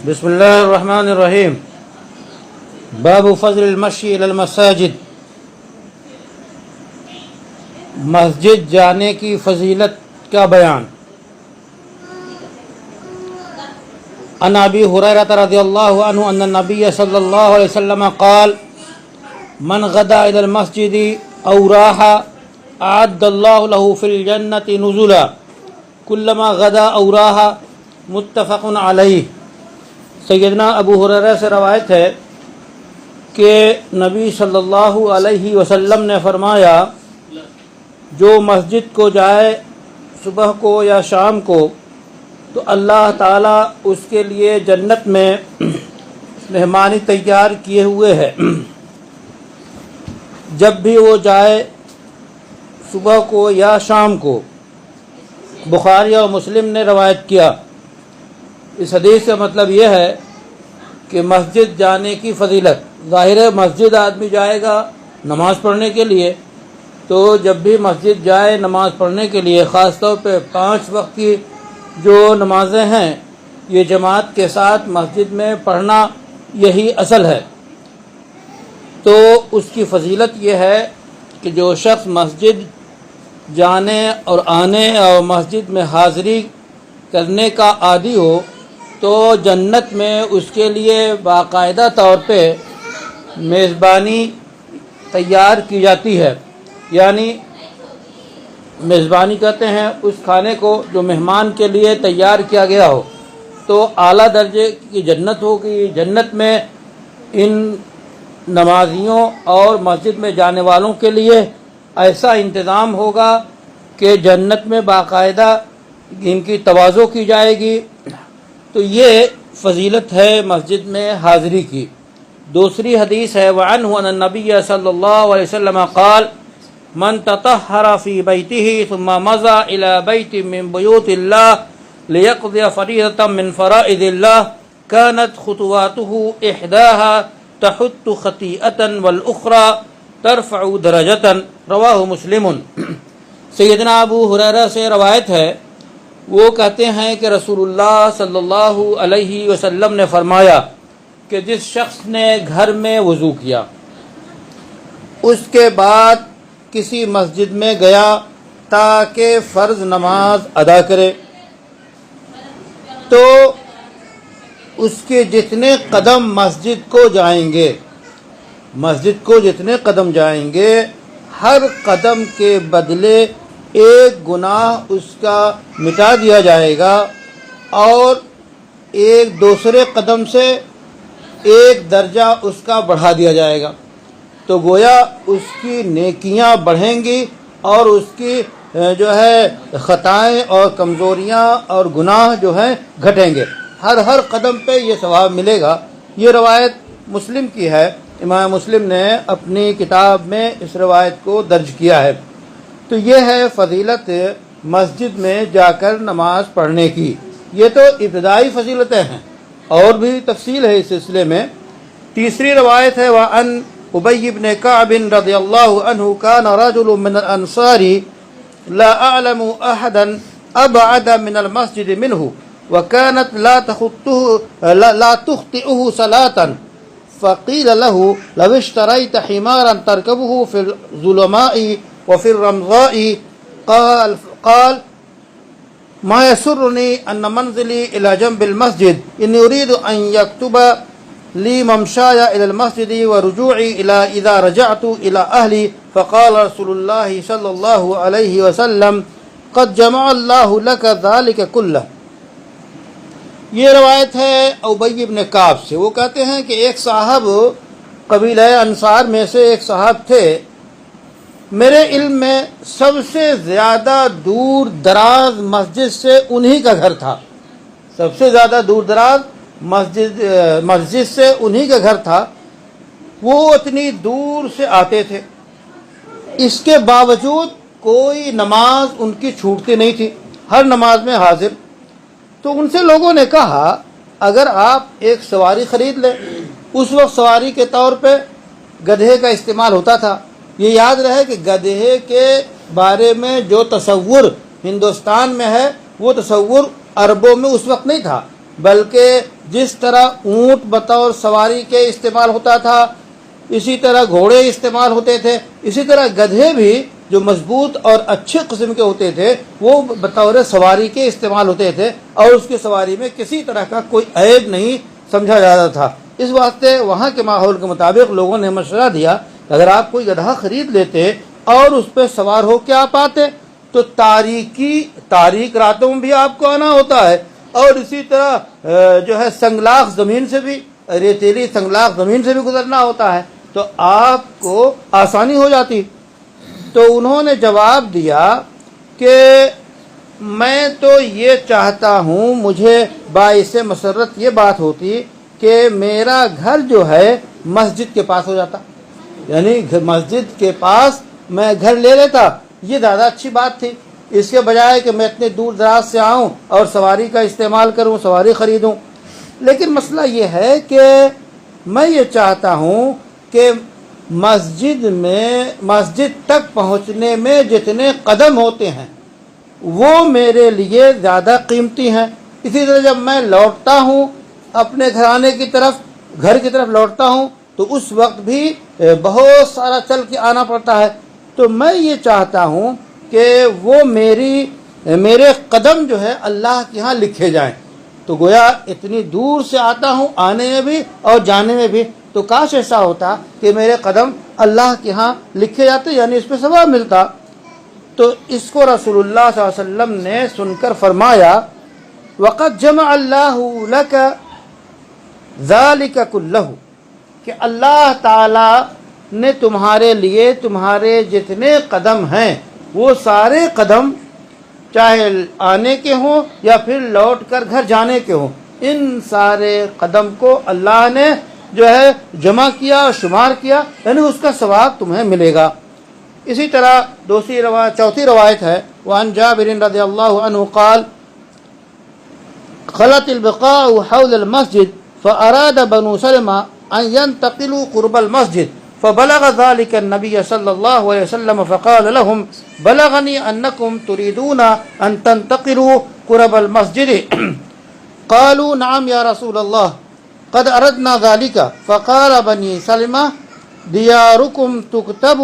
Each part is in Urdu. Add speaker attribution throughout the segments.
Speaker 1: بسم اللہ الرحمن الرحیم۔ باب فضل المشی الی المساجد، مسجد جانے کی فضیلت کا بیان۔ عن ابی ہریرہ رضی اللہ عنہ ان النبی صلی اللہ علیہ وسلم قال من غدا الی المسجد او راح اعد اللہ له فی الجنۃ نزلا کلما غدا او راح، متفق علیہ۔ سیدنا ابو ہریرہ سے روایت ہے کہ نبی صلی اللہ علیہ وسلم نے فرمایا، جو مسجد کو جائے صبح کو یا شام کو تو اللہ تعالیٰ اس کے لیے جنت میں مہمانی تیار کیے ہوئے ہے۔ جب بھی وہ جائے صبح کو یا شام کو۔ بخاری اور مسلم نے روایت کیا۔ اس حدیث کا مطلب یہ ہے کہ مسجد جانے کی فضیلت۔ ظاہر ہے مسجد آدمی جائے گا نماز پڑھنے کے لیے، تو جب بھی مسجد جائے نماز پڑھنے کے لیے، خاص طور پہ 5 وقت کی جو نمازیں ہیں، یہ جماعت کے ساتھ مسجد میں پڑھنا یہی اصل ہے۔ تو اس کی فضیلت یہ ہے کہ جو شخص مسجد جانے اور آنے اور مسجد میں حاضری کرنے کا عادی ہو تو جنت میں اس کے لیے باقاعدہ طور پہ میزبانی تیار کی جاتی ہے۔ یعنی میزبانی کہتے ہیں اس کھانے کو جو مہمان کے لیے تیار کیا گیا ہو، تو اعلیٰ درجے کی جنت ہوگی۔ جنت میں ان نمازیوں اور مسجد میں جانے والوں کے لیے ایسا انتظام ہوگا کہ جنت میں باقاعدہ ان کی تواضع کی جائے گی۔ تو یہ فضیلت ہے مسجد میں حاضری کی۔ دوسری حدیث ہے وعنہ ان النبی صلی اللہ علیہ وسلم قال من تطہر فی بیتہ ثم مضى الى بیت من بیوت اللہ لیقضی فریضۃ من فرائض اللہ كانت خطواته احداها تحط خطیئۃ والاخرى ترفع درجۃ، رواہ مسلم۔ سیدنا ابو ہریرہ سے روایت ہے، وہ کہتے ہیں کہ رسول اللہ صلی اللہ علیہ وسلم نے فرمایا کہ جس شخص نے گھر میں وضو کیا، اس کے بعد کسی مسجد میں گیا تاکہ فرض نماز ادا کرے، تو اس کے جتنے قدم مسجد کو جائیں گے، مسجد کو جتنے قدم جائیں گے، ہر قدم کے بدلے ایک گناہ اس کا مٹا دیا جائے گا، اور ایک دوسرے قدم سے ایک درجہ اس کا بڑھا دیا جائے گا۔ تو گویا اس کی نیکیاں بڑھیں گی اور اس کی جو ہے خطائیں اور کمزوریاں اور گناہ جو ہیں گھٹیں گے۔ ہر قدم پہ یہ ثواب ملے گا۔ یہ روایت مسلم کی ہے، امام مسلم نے اپنی کتاب میں اس روایت کو درج کیا ہے۔ تو یہ ہے فضیلت مسجد میں جا کر نماز پڑھنے کی۔ یہ تو ابتدائی فضیلتیں ہیں، اور بھی تفصیل ہے اس سلسلے میں۔ تیسری روایت ہے وعن ابی بن کعب رضی اللہ عنہ کان رجل من الانصار لا اعلم احدا ابعد من المسجد منه وكانت لا تخطئه صلاة فقيل له لو اشتريت حمارا تركبه في الظلماء وفي الرمضاء قال ما يسرني أن منزلي إلى جنب المسجد إني أريد أن يكتب لي ممشاي إلى المسجد ورجوعي إذا رجعت إلى أهلي فقال رسول الله صلى الله عليه وسلم قد جمع الله لك ذلك كله۔ یہ روایت ہے ابی بن کعب سے۔ وہ کہتے ہیں کہ ایک صاحب قبیلہ انصار میں سے ایک صاحب تھے، میرے علم میں سب سے زیادہ دور دراز مسجد سے انہی کا گھر تھا۔ سب سے زیادہ دور دراز مسجد سے انہی کا گھر تھا۔ وہ اتنی دور سے آتے تھے، اس کے باوجود کوئی نماز ان کی چھوٹتی نہیں تھی، ہر نماز میں حاضر۔ تو ان سے لوگوں نے کہا اگر آپ ایک سواری خرید لیں۔ اس وقت سواری کے طور پہ گدھے کا استعمال ہوتا تھا۔ یہ یاد رہے کہ گدھے کے بارے میں جو تصور ہندوستان میں ہے وہ تصور عربوں میں اس وقت نہیں تھا، بلکہ جس طرح اونٹ بطور سواری کے استعمال ہوتا تھا، اسی طرح گھوڑے استعمال ہوتے تھے، اسی طرح گدھے بھی جو مضبوط اور اچھے قسم کے ہوتے تھے وہ بطور سواری کے استعمال ہوتے تھے، اور اس کی سواری میں کسی طرح کا کوئی عیب نہیں سمجھا جاتا تھا۔ اس واسطے وہاں کے ماحول کے مطابق لوگوں نے مشورہ دیا کہ اگر آپ کوئی گدھا خرید لیتے اور اس پہ سوار ہو کے آپ آتے تو تاریک راتوں میں بھی آپ کو آنا ہوتا ہے، اور اسی طرح جو ہے سنگلاخ زمین سے بھی، ریتیلی سنگلاخ زمین سے بھی گزرنا ہوتا ہے، تو آپ کو آسانی ہو جاتی۔ تو انہوں نے جواب دیا کہ میں تو یہ چاہتا ہوں، مجھے باعث مسرت یہ بات ہوتی کہ میرا گھر جو ہے مسجد کے پاس ہو جاتا، یعنی مسجد کے پاس میں گھر لے لیتا، یہ زیادہ اچھی بات تھی، اس کے بجائے کہ میں اتنے دور دراز سے آؤں اور سواری کا استعمال کروں، سواری خریدوں۔ لیکن مسئلہ یہ ہے کہ میں یہ چاہتا ہوں کہ مسجد تک پہنچنے میں جتنے قدم ہوتے ہیں وہ میرے لیے زیادہ قیمتی ہیں۔ اسی طرح جب میں لوٹتا ہوں اپنے گھر کی طرف لوٹتا ہوں تو اس وقت بھی بہت سارا چل کے آنا پڑتا ہے، تو میں یہ چاہتا ہوں کہ وہ میرے قدم جو ہے اللہ کے ہاں لکھے جائیں۔ تو گویا اتنی دور سے آتا ہوں آنے میں بھی اور جانے میں بھی، تو کاش ایسا ہوتا کہ میرے قدم اللہ کے ہاں لکھے جاتے، یعنی اس پہ ثواب ملتا۔ تو اس کو رسول اللہ صلی اللہ علیہ وسلم نے سن کر فرمایا وَقَدْ جَمَعَ اللَّهُ لَكَ ذَلِكَ كُلَّهُ، کہ اللہ تعالیٰ نے تمہارے لیے تمہارے جتنے قدم ہیں وہ سارے قدم، چاہے آنے کے ہوں یا پھر لوٹ کر گھر جانے کے ہوں، ان سارے قدم کو اللہ نے جو ہے جمع کیا اور شمار کیا، یعنی اس کا ثواب تمہیں ملے گا۔ اسی طرح چوتھی روایت ہے وعن جابر رضی اللہ عنہ قال خلت البقاء حول المسجد فأراد بنو سلمة أن ينتقلوا قرب المسجد فبلغ ذلك النبي صلى الله عليه وسلم فقال لهم بلغني أنكم تريدون أن تنتقلوا قرب المسجد قالوا نعم يا رسول الله قد أردنا ذلك فقال بني سلمة دياركم تكتب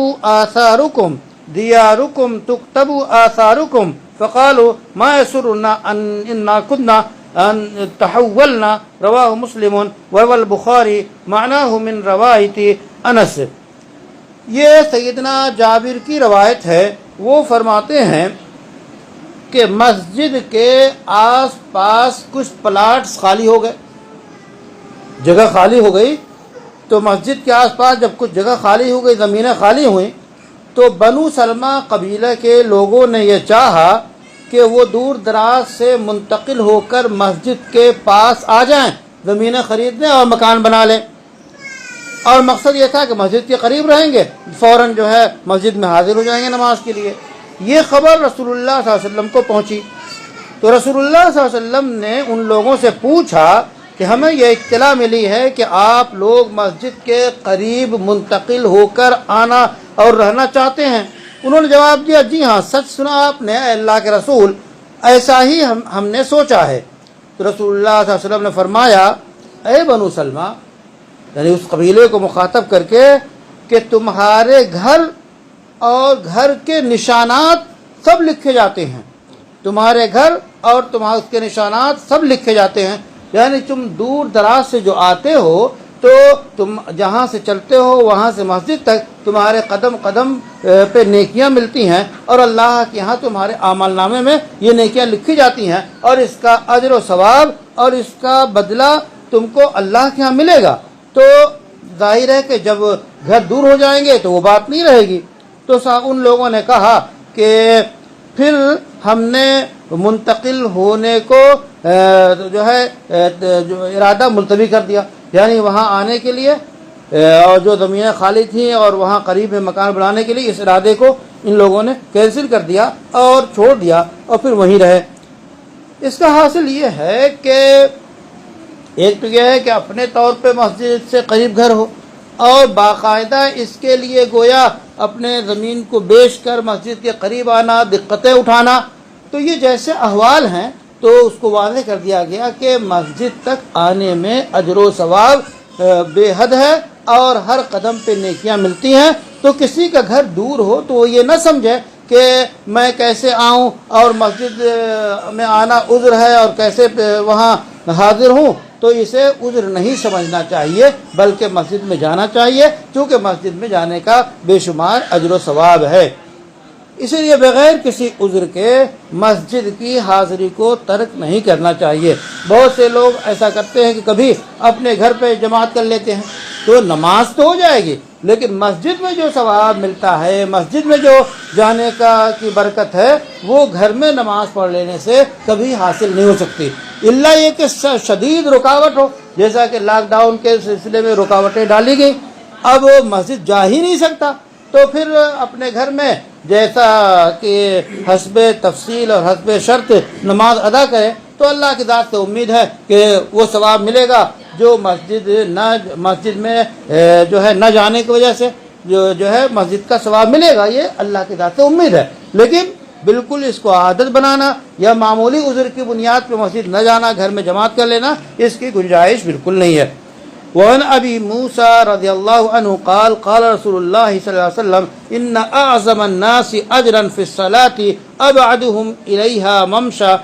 Speaker 1: آثاركم فقالوا ما يسرنا إنا كنا أن تحولنا رواه مسلم والبخاري معناه من روایت انس۔ یہ سیدنا جابر کی روایت ہے، وہ فرماتے ہیں کہ مسجد کے آس پاس کچھ پلاٹس خالی ہو گئے، جگہ خالی ہو گئی، تو مسجد کے آس پاس جب کچھ جگہ خالی ہو گئی، زمینیں خالی ہوئیں، تو بنو سلمہ قبیلہ کے لوگوں نے یہ چاہا کہ وہ دور دراز سے منتقل ہو کر مسجد کے پاس آ جائیں، زمینیں خرید لیں اور مکان بنا لیں، اور مقصد یہ تھا کہ مسجد کے قریب رہیں گے، فوراً جو ہے مسجد میں حاضر ہو جائیں گے نماز کے لیے۔ یہ خبر رسول اللہ صلی اللہ علیہ وسلم کو پہنچی، تو رسول اللہ صلی اللہ علیہ وسلم نے ان لوگوں سے پوچھا کہ ہمیں یہ اطلاع ملی ہے کہ آپ لوگ مسجد کے قریب منتقل ہو کر آنا اور رہنا چاہتے ہیں۔ انہوں نے جواب دیا جی ہاں، سچ سنا آپ نے اے اللہ کے رسول، ایسا ہی ہم نے سوچا ہے۔ تو رسول اللہ صلی اللہ علیہ وسلم نے فرمایا اے بنو سلمہ، یعنی اس قبیلے کو مخاطب کر کے، کہ تمہارے گھر اور گھر کے نشانات سب لکھے جاتے ہیں، تمہارے گھر اور اس کے نشانات سب لکھے جاتے ہیں، یعنی تم دور دراز سے جو آتے ہو تو تم جہاں سے چلتے ہو وہاں سے مسجد تک تمہارے قدم قدم پہ نیکیاں ملتی ہیں، اور اللہ کے ہاں تمہارے اعمال نامے میں یہ نیکیاں لکھی جاتی ہیں، اور اس کا اجر و ثواب اور اس کا بدلہ تم کو اللہ کے ہاں ملے گا۔ تو ظاہر ہے کہ جب گھر دور ہو جائیں گے تو وہ بات نہیں رہے گی۔ تو ان لوگوں نے کہا کہ پھر ہم نے منتقل ہونے کو جو ہے ارادہ ملتوی کر دیا، یعنی وہاں آنے کے لیے اور جو زمینیں خالی تھیں اور وہاں قریب میں مکان بنانے کے لیے اس ارادے کو ان لوگوں نے کینسل کر دیا اور چھوڑ دیا اور پھر وہیں رہے۔ اس کا حاصل یہ ہے کہ ایک تو یہ ہے کہ اپنے طور پہ مسجد سے قریب گھر ہو، اور باقاعدہ اس کے لیے گویا اپنے زمین کو بیچ کر مسجد کے قریب آنا، دقتیں اٹھانا، تو یہ جیسے احوال ہیں تو اس کو واضح کر دیا گیا کہ مسجد تک آنے میں اجر و ثواب بے حد ہے اور ہر قدم پہ نیکیاں ملتی ہیں۔ تو کسی کا گھر دور ہو تو وہ یہ نہ سمجھے کہ میں کیسے آؤں اور مسجد میں آنا عذر ہے اور کیسے وہاں حاضر ہوں، تو اسے عذر نہیں سمجھنا چاہیے بلکہ مسجد میں جانا چاہیے، کیونکہ مسجد میں جانے کا بے شمار اجر و ثواب ہے۔ اسی لیے بغیر کسی عذر کے مسجد کی حاضری کو ترک نہیں کرنا چاہیے۔ بہت سے لوگ ایسا کرتے ہیں کہ کبھی اپنے گھر پہ جماعت کر لیتے ہیں تو نماز تو ہو جائے گی، لیکن مسجد میں جو ثواب ملتا ہے، مسجد میں جو جانے کی برکت ہے، وہ گھر میں نماز پڑھ لینے سے کبھی حاصل نہیں ہو سکتی، الا یہ کہ شدید رکاوٹ ہو، جیسا کہ لاک ڈاؤن کے سلسلے میں رکاوٹیں ڈالی گئی، اب وہ مسجد جا ہی نہیں سکتا، تو پھر اپنے گھر میں جیسا کہ حسب تفصیل اور حسب شرط نماز ادا کرے تو اللہ کی ذات سے امید ہے کہ وہ ثواب ملے گا جو مسجد میں جو ہے نہ جانے کی وجہ سے جو ہے مسجد کا ثواب ملے گا، یہ اللہ کی ذات سے امید ہے۔ لیکن بالکل اس کو عادت بنانا یا معمولی عذر کی بنیاد پہ مسجد نہ جانا، گھر میں جماعت کر لینا، اس کی گنجائش بالکل نہیں ہے۔ وعن ابی موسیٰ رضی اللہ عنہ قال قال رسول اللہ صلی اللہ علیہ وسلم ان اعظم الناس اجرا فی الصلاة ابعدهم الیہا ممشا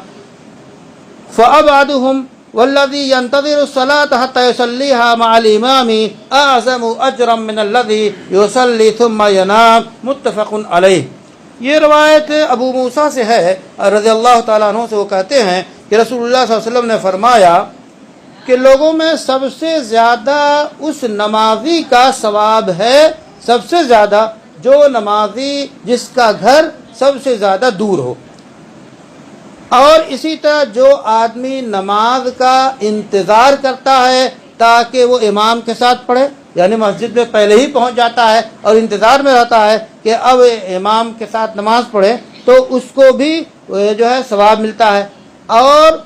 Speaker 1: فابعدهم والذی ينتظر الصلاة حتى يصليها مع الامام اعظم اجرا من الذي يصلي ثم ينام، متفق علیہ۔ یہ روایت ابو موسیٰ سے ہے رضی اللہ تعالیٰ عنہ سے، وہ کہتے ہیں کہ رسول اللہ صلی اللہ علیہ وسلم نے فرمایا کہ لوگوں میں سب سے زیادہ اس نمازی کا ثواب ہے، سب سے زیادہ جو نمازی جس کا گھر سب سے زیادہ دور ہو، اور اسی طرح جو آدمی نماز کا انتظار کرتا ہے تاکہ وہ امام کے ساتھ پڑھے، یعنی مسجد میں پہلے ہی پہنچ جاتا ہے اور انتظار میں رہتا ہے کہ اب امام کے ساتھ نماز پڑھے، تو اس کو بھی جو ہے ثواب ملتا ہے، اور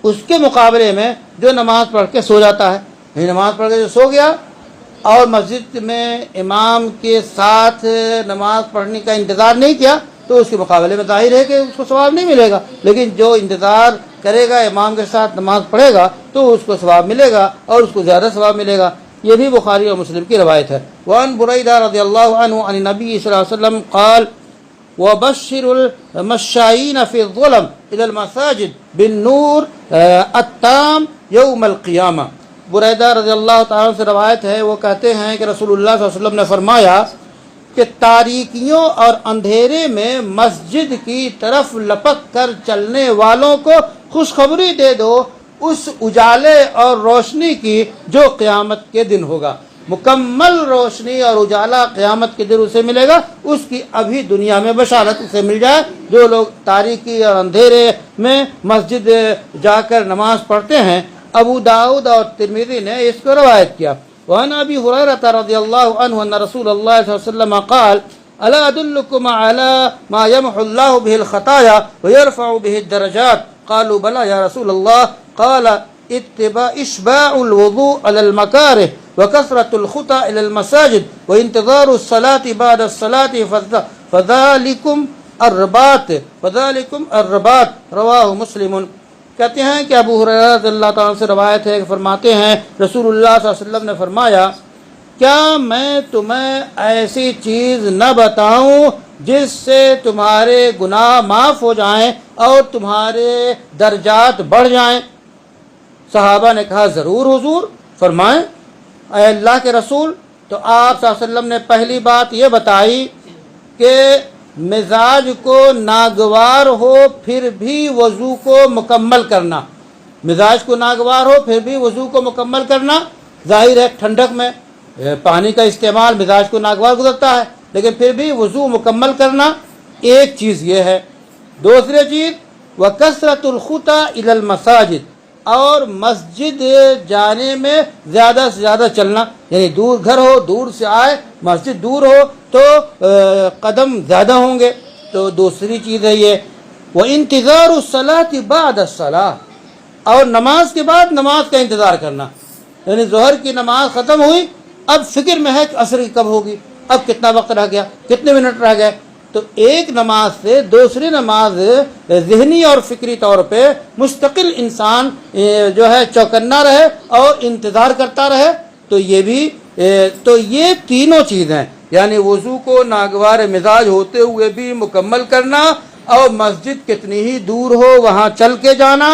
Speaker 1: اس کے مقابلے میں جو نماز پڑھ کے سو جاتا ہے، یعنی نماز پڑھ کے جو سو گیا اور مسجد میں امام کے ساتھ نماز پڑھنے کا انتظار نہیں کیا، تو اس کے مقابلے میں ظاہر ہے کہ اس کو ثواب نہیں ملے گا، لیکن جو انتظار کرے گا امام کے ساتھ نماز پڑھے گا تو اس کو ثواب ملے گا اور اس کو زیادہ ثواب ملے گا۔ یہ بھی بخاری اور مسلم کی روایت ہے۔ وعن بریدہ رضی اللہ عنہ عن النبی صلی اللہ علیہ وسلم قال وبشر المشائین فی الظلم الی المساجد بالنور التام یوم القیامہ۔ بریدہ رضی اللہ تعالیٰ عنہ سے روایت ہے، وہ کہتے ہیں کہ رسول اللہ صلی اللہ علیہ وسلم نے فرمایا کہ تاریکیوں اور اندھیرے میں مسجد کی طرف لپک کر چلنے والوں کو خوشخبری دے دو اس اجالے اور روشنی کی جو قیامت کے دن ہوگا۔ مکمل روشنی اور اجالا قیامت کے دن اسے ملے گا، اس کی ابھی دنیا میں بشارت اسے مل جائے۔ جو لوگ تاریکی اور اندھیرے میں مسجد جا کر نماز پڑھتے ہیں، ابو داؤد اور ترمذی نے اس کو روایت کیا۔ وعن ابی ہریرہ رضی اللہ عنہ ان رسول اللہ صلی اللہ علیہ وسلم قال الا ادلکم علی ما یمحو اللہ به الخطایا ویرفع به الدرجات قالوا بلى یا رسول اللہ قال اشباع الوضوء على المكاره وكثرة الخطى إلى المساجد وانتظار الصلاة بعد الصلاة فذلكم الرباط رواہ مسلم۔ کہتے ہیں کہ ابو ہریرہ رضی اللہ تعالیٰ سے روایت ہے کہ فرماتے ہیں رسول اللہ صلی اللہ علیہ وسلم نے فرمایا، کیا میں تمہیں ایسی چیز نہ بتاؤں جس سے تمہارے گناہ معاف ہو جائیں اور تمہارے درجات بڑھ جائیں؟ صحابہ نے کہا ضرور حضور، فرمائیں اے اللہ کے رسول۔ تو آپ صلی اللہ علیہ وسلم نے پہلی بات یہ بتائی کہ مزاج کو ناگوار ہو پھر بھی وضو کو مکمل کرنا، مزاج کو ناگوار ہو پھر بھی وضو کو مکمل کرنا۔ ظاہر ہے ٹھنڈک میں پانی کا استعمال مزاج کو ناگوار گزرتا ہے، لیکن پھر بھی وضو مکمل کرنا ایک چیز یہ ہے۔ دوسری چیز وَكَثْرَةُ الْخُطَى إِلَى الْمَسَاجِدِ، اور مسجد جانے میں زیادہ سے زیادہ چلنا، یعنی دور گھر ہو، دور سے آئے، مسجد دور ہو تو قدم زیادہ ہوں گے، تو دوسری چیز ہے یہ۔ وَانتظار الصلاة بعد الصلاة، اور نماز کے بعد نماز کا انتظار کرنا، یعنی ظہر کی نماز ختم ہوئی، اب فکر میں ہے کہ عصر کی کب ہوگی، اب کتنا وقت رہ گیا، کتنے منٹ رہ گئے، تو ایک نماز سے دوسری نماز ذہنی اور فکری طور پہ مستقل انسان جو ہے چوکنا رہے اور انتظار کرتا رہے، تو یہ بھی تو یہ تینوں چیزیں، یعنی وضو کو ناگوار مزاج ہوتے ہوئے بھی مکمل کرنا، اور مسجد کتنی ہی دور ہو وہاں چل کے جانا،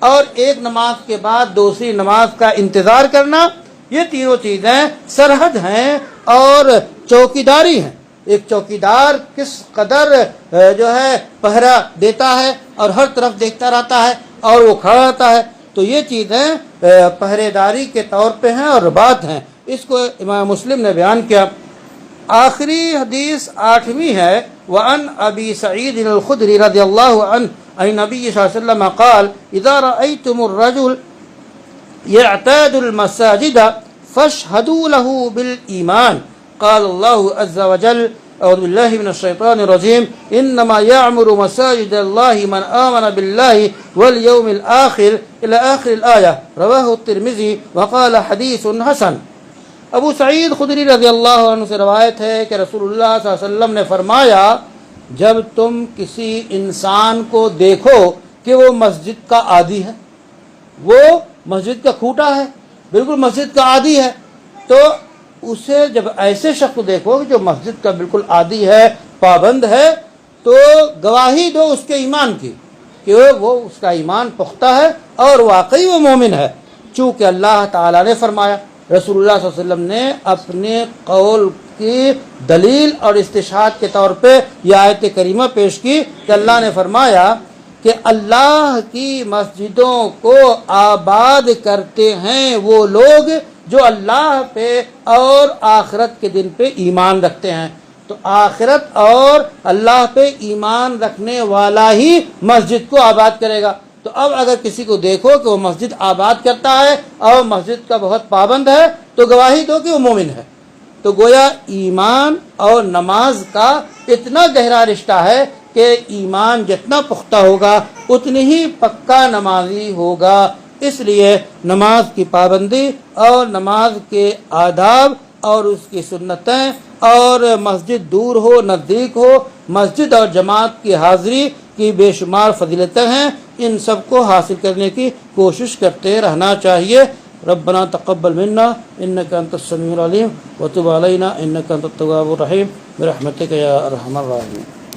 Speaker 1: اور ایک نماز کے بعد دوسری نماز کا انتظار کرنا، یہ تینوں چیزیں سرحد ہیں اور چوکیداری ہیں۔ ایک چوکیدار کس قدر جو ہے پہرا دیتا ہے اور ہر طرف دیکھتا رہتا ہے اور وہ کھڑا رہتا ہے، تو یہ چیزیں پہرے داری کے طور پہ ہیں اور بات ہیں۔ اس کو امام مسلم نے بیان کیا۔ آخری حدیث 8ویں ہے، وعن ابی سعید الخدری رضی اللہ عنہ عن نبی صلی اللہ علیہ وسلم قال اذا رأيتم الرجل يعتاد المساجد فاشهدوا له بالإيمان قال الله عز وجل اعوذ بالله من الشيطان الرجيم انما يعمر مساجد الله من آمن بالله واليوم الآخر الى آخر الآية رواه الترمذي وقال حديث حسن۔ ابو سعید خدری رضی اللہ عنہ سے روایت ہے کہ رسول اللہ صلی اللہ علیہ وسلم نے فرمایا، جب تم کسی انسان کو دیکھو کہ وہ مسجد کا عادی ہے، وہ مسجد کا کھوٹا ہے، بالکل مسجد کا عادی ہے، تو اسے جب ایسے شخص کو دیکھو کہ جو مسجد کا بالکل عادی ہے، پابند ہے، تو گواہی دو اس کے ایمان کی کہ وہ اس کا ایمان پختہ ہے اور واقعی وہ مومن ہے، چونکہ اللہ تعالیٰ نے فرمایا۔ رسول اللہ صلی اللہ علیہ وسلم نے اپنے قول کی دلیل اور استشہاد کے طور پہ یہ آیت کریمہ پیش کی کہ اللہ نے فرمایا کہ اللہ کی مسجدوں کو آباد کرتے ہیں وہ لوگ جو اللہ پہ اور آخرت کے دن پہ ایمان رکھتے ہیں۔ تو آخرت اور اللہ پہ ایمان رکھنے والا ہی مسجد کو آباد کرے گا۔ تو اب اگر کسی کو دیکھو کہ وہ مسجد آباد کرتا ہے اور مسجد کا بہت پابند ہے، تو گواہی دو کہ وہ مومن ہے۔ تو گویا ایمان اور نماز کا اتنا گہرا رشتہ ہے کہ ایمان جتنا پختہ ہوگا اتنی ہی پکا نمازی ہوگا۔ اس لیے نماز کی پابندی اور نماز کے آداب اور اس کی سنتیں، اور مسجد دور ہو نزدیک ہو، مسجد اور جماعت کی حاضری کی بے شمار فضیلتیں ہیں، ان سب کو حاصل کرنے کی کوشش کرتے رہنا چاہیے۔ ربنا تقبل منا انك انت السميع العليم وتب علينا انك انت التواب الرحيم برحمتك يا ارحم الراحمين۔